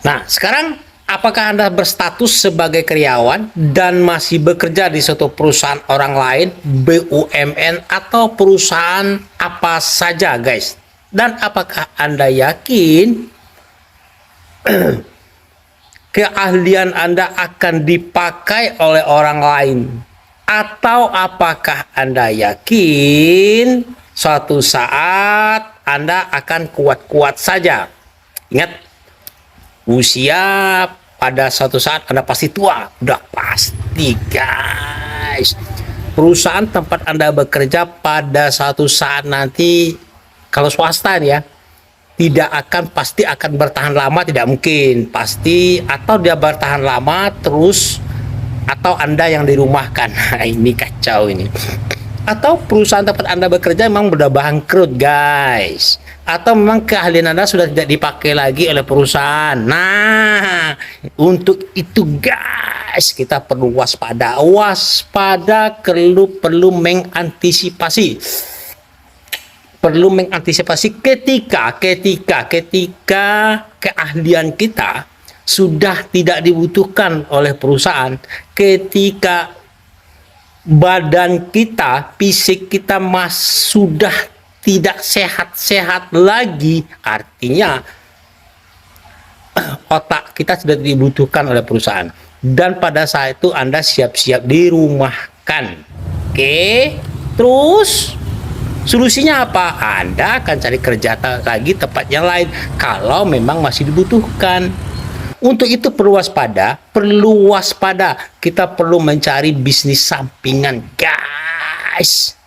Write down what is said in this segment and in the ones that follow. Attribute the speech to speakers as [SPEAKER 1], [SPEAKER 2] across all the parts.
[SPEAKER 1] Nah, sekarang apakah Anda berstatus sebagai karyawan dan masih bekerja di suatu perusahaan orang lain, BUMN, atau perusahaan apa saja, guys? Dan apakah Anda yakin keahlian Anda akan dipakai oleh orang lain? Atau apakah Anda yakin suatu saat Anda akan kuat-kuat saja? Ingat, usia pada suatu saat Anda pasti tua, udah pasti, guys. Perusahaan tempat Anda bekerja pada suatu saat nanti, kalau swasta nih ya, pasti akan bertahan lama, tidak mungkin pasti, atau dia bertahan lama terus, atau Anda yang dirumahkan. Nah, ini kacau ini. Atau perusahaan tempat Anda bekerja memang sudah bangkrut, guys, atau memang keahlian Anda sudah tidak dipakai lagi oleh perusahaan. Nah, untuk itu, guys, kita perlu waspada, perlu mengantisipasi, ketika keahlian kita sudah tidak dibutuhkan oleh perusahaan, ketika badan kita, fisik kita sudah tidak sehat-sehat lagi, artinya otak kita sudah dibutuhkan oleh perusahaan, dan pada saat itu Anda siap-siap dirumahkan. Oke, terus solusinya apa? Anda akan cari kerja lagi tempat yang lain kalau memang masih dibutuhkan. Untuk itu perlu waspada. Kita perlu mencari bisnis sampingan, guys.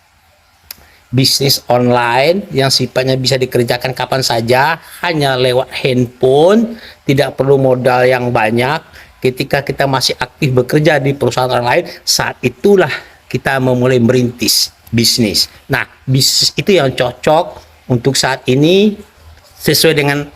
[SPEAKER 1] Bisnis online yang sifatnya bisa dikerjakan kapan saja, hanya lewat handphone, tidak perlu modal yang banyak. Ketika kita masih aktif bekerja di perusahaan orang lain, saat itulah kita memulai merintis bisnis. Nah, bisnis itu yang cocok untuk saat ini sesuai dengan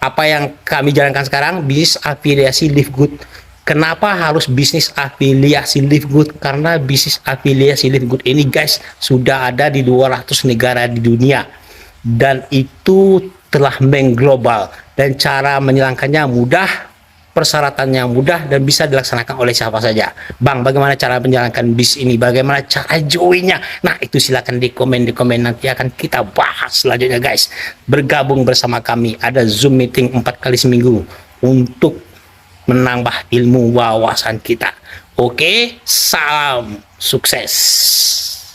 [SPEAKER 1] apa yang kami jalankan sekarang, bisnis afiliasi Live Good. Kenapa harus bisnis afiliasi Live Good? Karena bisnis afiliasi Live Good ini, guys, sudah ada di 200 negara di dunia, dan itu telah mengglobal, dan cara menjalankannya mudah, persyaratannya mudah, dan bisa dilaksanakan oleh siapa saja. Bang, bagaimana cara menjalankan bis ini? Bagaimana cara joinnya? Nah, itu silakan di komen, nanti akan kita bahas selanjutnya, guys. Bergabung bersama kami, ada Zoom meeting 4 kali seminggu untuk menambah ilmu wawasan kita. Oke, salam sukses.